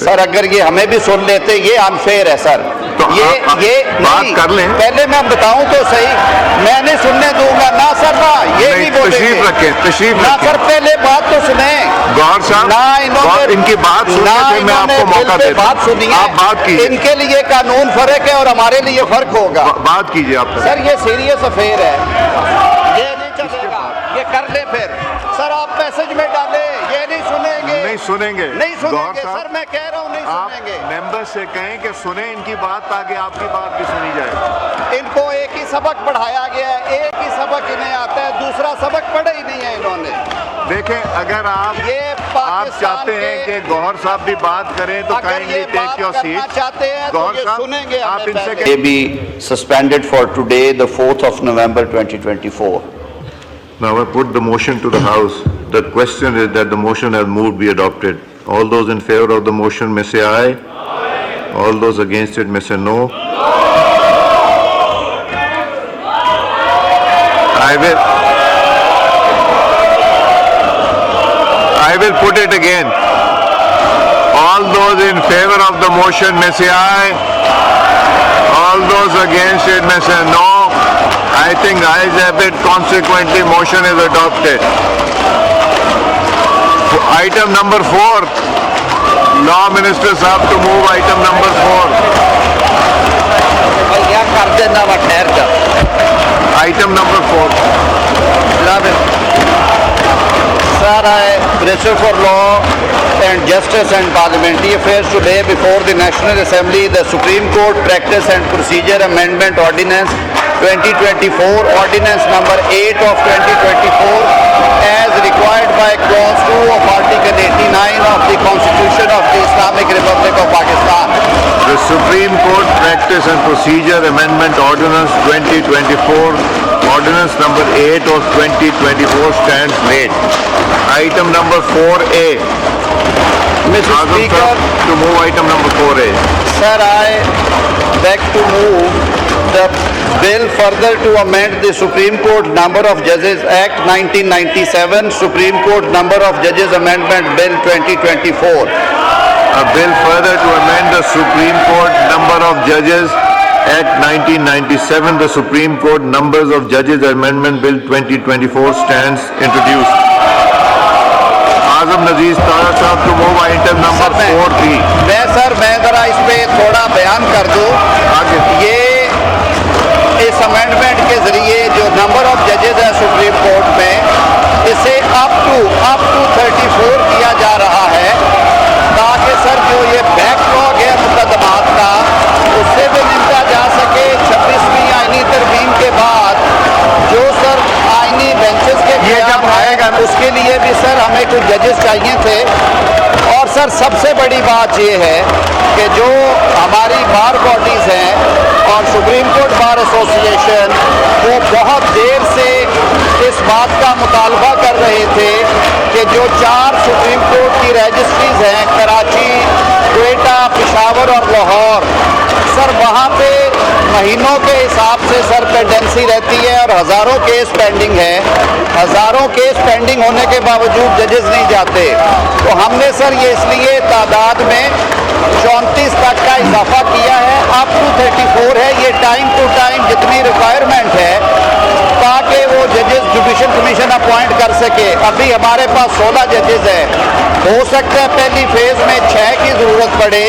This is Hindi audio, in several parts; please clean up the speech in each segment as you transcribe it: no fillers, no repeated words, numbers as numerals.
सर अगर ये हमें भी सुन लेते, ये अनफेयर है सर। तो ये बात कर लें। पहले मैं बताऊं तो सही, मैं नहीं सुनने दूंगा ना सर, ना ये नहीं बोलेंगे। तशरीफ रखें, तशरीफ ना रखें। सर, पहले बात तो सुने। गौहर साहब, ना इन्होंने इनकी बात सुनने से मैं आपको मौका देता हूं। बात सुनिए, आप बात कीजिए। इनके लिए कानून फर्क है और हमारे लिए फर्क होगा। बात कीजिए आप सर ये सीरियस अफेयर है, ये नहीं चलेगा, ये कर ले फिर। सर आप मैसेज में डाले, ये नहीं सुनेंगे, नहीं सुनेंगे, नहीं सुनेंगे सर, मैं कह रहा हूँ नहीं सुनेंगे। मेंबर से कहें कि सुने इनकी बात, ताकि आपकी बात भी सुनी जाए। इनको एक ही सबक पढ़ाया गया है, एक ही सबक इन्हें आता है, दूसरा सबक पढ़ा ही नहीं है इन्होंने। देखें, अगर आप चाहते हैं कि गौहर साहब भी बात करें तो काइंडली टेक योर सीट। चाहते हैं गौहर तो साहब, सुनेंगे। आप इनसे ये भी suspended for today the 4th of November 2024। Now I put the motion to the House. The question is that the motion as moved be adopted. All those in favor of the motion may say aye. All those against it may say no. I will put it again. All those in favor of the motion may say aye. All those against it may say no. I think ayes have it, consequently motion is adopted. Item number 4. Law Minister Sahab to move item number 4. Item number 4. Sir, I Minister for Law and Justice and Parliamentary Affairs today before the National Assembly the Supreme Court Practice and Procedure Amendment Ordinance 2024, Ordinance number 8 of 2024, as required by Clause 2 of Article 89 of the Constitution of the Islamic Republic of Pakistan. The Supreme Court Practice and Procedure Amendment Ordinance 2024, Ordinance number 8 of 2024 stands made. Item number 4A. Mr. Speaker, to move item number 4A. Sir, I beg to move the bill further to amend the Supreme Court Number of Judges Act 1997, Supreme Court Number of Judges Amendment Bill 2024. A bill further to amend the Supreme Court Number of Judges Act 1997, the Supreme Court Numbers of Judges Amendment Bill 2024 stands introduced. आजम नजीर तारा साहब to move item number 4B. मैं जरा इस पे थोड़ा बयान कर दूं। ये इस अमेंडमेंट के जरिए जो नंबर ऑफ जजेस है सुप्रीम कोर्ट में, इसे अप टू 34 किया जा रहा है, ताकि सर जो ये बैकलॉग है मुकदमात का, उससे भी निपटा जा सके। 26वीं आईनी तरमीम के बाद जो सर आईनी बेंचेस के जब आएगा उसके लिए भी सर हमें कुछ जजेस चाहिए थे। और सर सबसे बड़ी बात ये है कि जो हमारी बार बॉडीज़ हैं और सुप्रीम कोर्ट बार एसोसिएशन, वो बहुत देर से इस बात का मुतालबा कर रहे थे कि जो 4 सुप्रीम कोर्ट की रजिस्ट्रीज हैं, कराची, क्वेटा, पेशावर और लाहौर, सर वहाँ पे महीनों के हिसाब से सर पेंडेंसी रहती है और हज़ारों केस पेंडिंग है। हज़ारों केस पेंडिंग होने के बावजूद जजेस नहीं जाते। तो हमने सर ये इसलिए तादाद में 34 तक का इजाफा किया है, अप टू 34 है। ये टाइम टू टाइम जितनी रिक्वायरमेंट है, ताकि वो जजेस जुडिशल कमीशन अपॉइंट कर सके। अभी हमारे पास 16 जजेस हैं, हो सकता है पहली फेज़ में 6 की ज़रूरत पड़े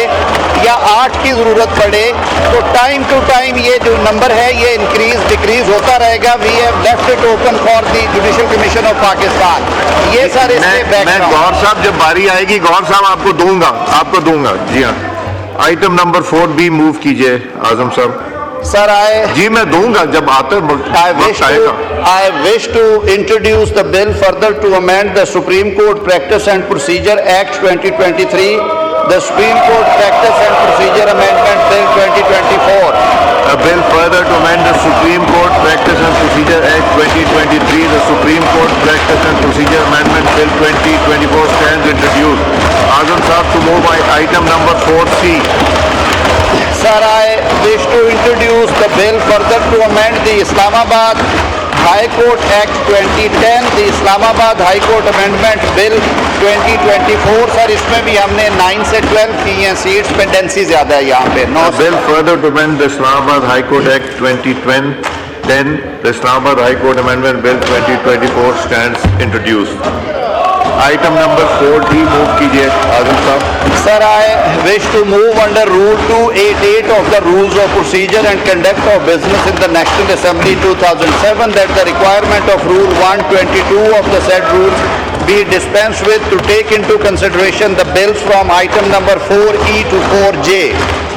या 8 की ज़रूरत पड़े। तो टाइम टू टाइम ये जो नंबर है ये इंक्रीज डिक्रीज होता रहेगा। We have left it open for the judicial commission of Pakistan. ये सर इसके बैकग्राउंड। गौहर साहब जब बारी आएगी, गौहर साहब आपको दूंगा। जी हाँ, आइटम नंबर 4B मूव कीजिए आजम साहब। सर जी मैं दूंगा जब आते I wish to introduce the bill further to amend the Supreme Court Practice and Procedure Act 2023, the Supreme Court Practice and Procedure Amendment Bill 2024. A bill further to amend the Supreme Court Practice and Procedure Act 2023, the Supreme Court Practice and Procedure Amendment Bill 2024 stands introduced. Azam Saab to move item number 4C. Sir, I wish to introduce the bill further to amend the Islamabad High Court Act 2010, the Islamabad High Court Amendment Bill 2024. Sir इसमें भी हमने 9 से 12 की हैं सीट्स, पेंडेंसी ज़्यादा है यहाँ पे 9 A bill further to amend the Islamabad High Court Act 2010, the Islamabad High Court Amendment Bill 2024 stands introduced. Item number 4D move कीजिए आजम साहब. Sir, I wish to move under Rule 288 of the Rules of Procedure and Conduct of Business in the National Assembly 2007 that the requirement of Rule 122 of the said rules be dispensed with to take into consideration the bills from item number 4E to 4J.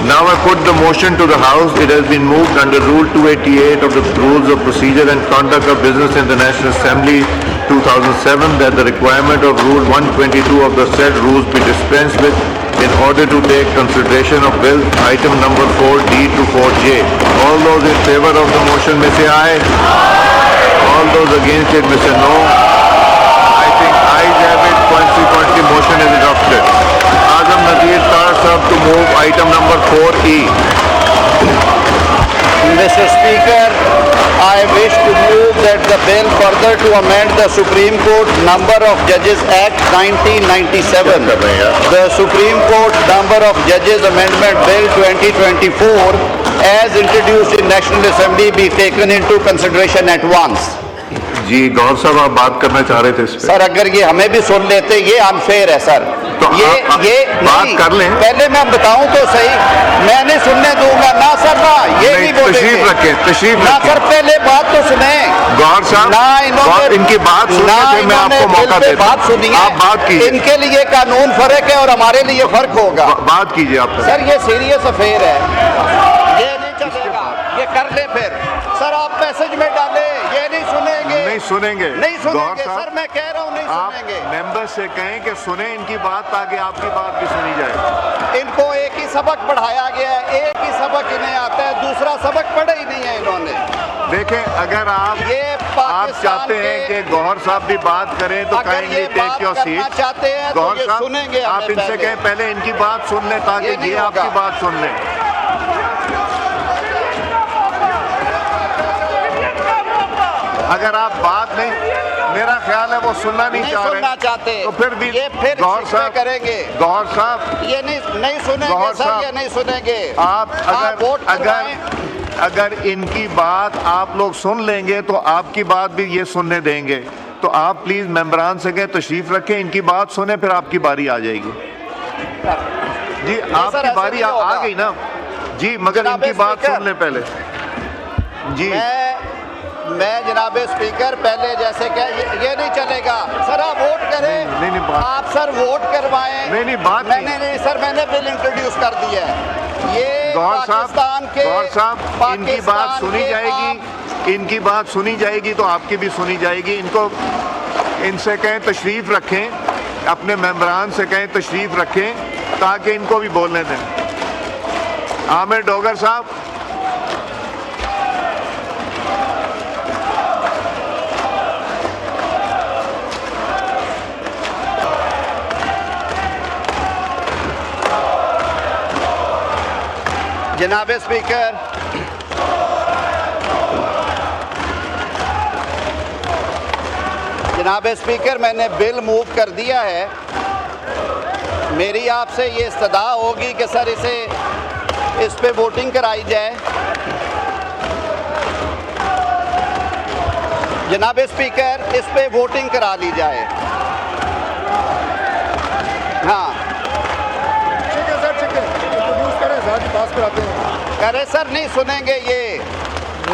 Now I put the motion to the House. It has been moved under Rule 288 of the Rules of Procedure and Conduct of Business in the National Assembly 2007 that the requirement of Rule 122 of the said rules be dispensed with in order to take consideration of bill item number 4D to 4J. All those in favor of the motion may say aye. All those against it may say no. I think ayes have it. Consequently, motion is adopted. Azam Nazir Tar Sahab to move item number 4E. Mr. Speaker, I wish to move that the bill further to amend the Supreme Court Number of Judges Act 1997, the Supreme Court Number of Judges Amendment Bill 2024, as introduced in National Assembly, be taken into consideration at once. जी गौर साहब आप बात करना चाह रहे थे इस पे. सर अगर ये हमें भी सुन लेते, ये अनफेयर है सर. तो ये आप बात नहीं, कर लें. पहले मैं बताऊं तो सही, मैं नहीं सुनने दूंगा ना सर, ना ये नहीं बोलेंगे. तशरीफ रखें, तशरीफ ना रखें. सर पहले बात तो सुने. गौर साहब, ना इन्होंने इनकी बात सुनने से मैं आपको मौका देता हूं. बात सुनिए. आप बात कीजिए. इनके लिए कानून फर्क है और हमारे लिए फर्क होगा. बात कीजिए आप. सर ये सीरियस अफेयर है, ये नहीं चलेगा. ये कर ले फिर. सर आप मैसेज में डाले, ये नहीं सुनेंगे. नहीं सुनेंगे. नहीं सुनेंगे गौर साहब, सर, मैं कह रहा हूँ नहीं आप सुनेंगे. मेंबर से कहें कि सुने इनकी बात ताकि आपकी बात भी सुनी जाए. इनको एक ही सबक पढ़ाया गया है, एक ही सबक इन्हें आता है, दूसरा सबक पढ़ा ही नहीं है इन्होंने. देखें अगर आप पाकिस्तान चाहते हैं कि गौहर साहब भी बात करें तो कहेंगे टेक योर सीट. चाहते हैं तो गौहर ये साहब सुनेंगे. आप इनसे कहें पहले इनकी बात सुन लें ताकि ये नहीं ये आपकी होगा. बात सुन लें. अगर आप बात नहीं, मेरा ख्याल है वो सुनना नहीं चाह सुनना रहे चाहते, तो फिर भी ये फिर गौहर साहब करेंगे. गौहर साहब ये नहीं सुनेंगे गौहर सर, साहब, ये नहीं सुनेंगे. आप वोट अगर इनकी बात आप लोग सुन लेंगे तो आपकी बात भी ये सुनने देंगे. तो आप प्लीज मेंबरान से कहें तशरीफ रखें, इनकी बात सुने, फिर आपकी बारी आ जाएगी. जी आपकी बारी आ गई ना जी, मगर इनकी बात सुन लें पहले. जी मैं जनाब स्पीकर पहले जैसे क्या ये नहीं चलेगा सर. आप वोट करें. नहीं, आप सर वोट करवाएं. नहीं बात नहीं सर, मैंने बिल इंट्रोड्यूस कर दिया है. ये गौहर पाकिस्तान के साहब इनकी बात सुनी जाएगी. इनकी बात सुनी जाएगी तो आपकी भी सुनी जाएगी. इनको इनसे कहें तशरीफ रखें, अपने मेंबरान से कहें तशरीफ रखें ताकि इनको भी बोलने दें. आमिर डोगर साहब. जनाब स्पीकर, जनाब स्पीकर, मैंने बिल मूव कर दिया है. मेरी आपसे ये इस्तदा होगी कि सर इस पे वोटिंग कराई जाए. जनाब स्पीकर, इस पे वोटिंग करा ली जाए. हाँ करे सर, नहीं सुनेंगे. ये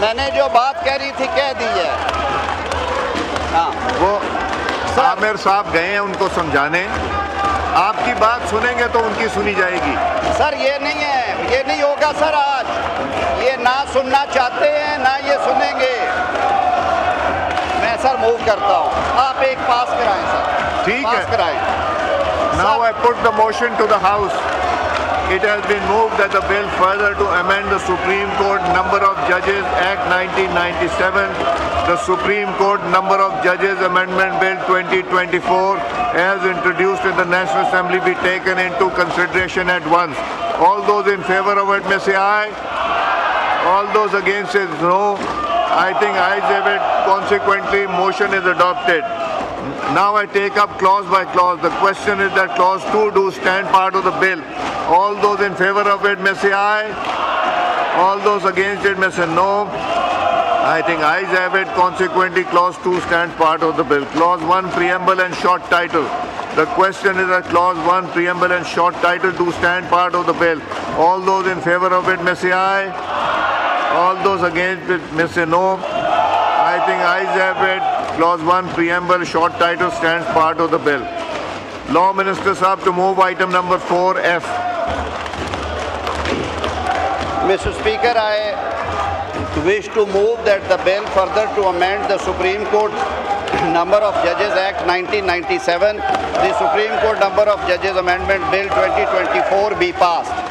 मैंने जो बात कह रही थी कह दी है. हाँ वो आमिर साहब गए हैं उनको समझाने. आपकी बात सुनेंगे तो उनकी सुनी जाएगी. सर ये नहीं है, ये नहीं होगा सर. आज ये ना सुनना चाहते हैं ना ये सुनेंगे. मैं सर मूव करता हूँ, आप एक पास कराएं सर. ठीक है, पास कराएं. Now I put the motion to the House. It has been moved that the bill further to amend the Supreme Court Number of Judges Act 1997, the Supreme Court Number of Judges Amendment Bill 2024, as introduced in the National Assembly, be taken into consideration at once. All those in favor of it may say aye. All those against say no. I think ayes have it. Consequently, motion is adopted. Now I take up clause by clause. The question is that clause 2 do stand part of the bill. All those in favor of it may say aye. All those against it may say no. I think ayes have it. Consequently, clause 2 stands part of the bill. Clause 1, preamble and short title. The question is that clause 1, preamble and short title do stand part of the bill. All those in favor of it may say aye. All those against it may say no. I think ayes have it. Clause 1, preamble, short title stands part of the bill. Law Minister Sahab to move item number 4F. Mr. Speaker, I wish to move that the bill further to amend the Supreme Court Number of Judges Act 1997, the Supreme Court Number of Judges Amendment Bill 2024 be passed.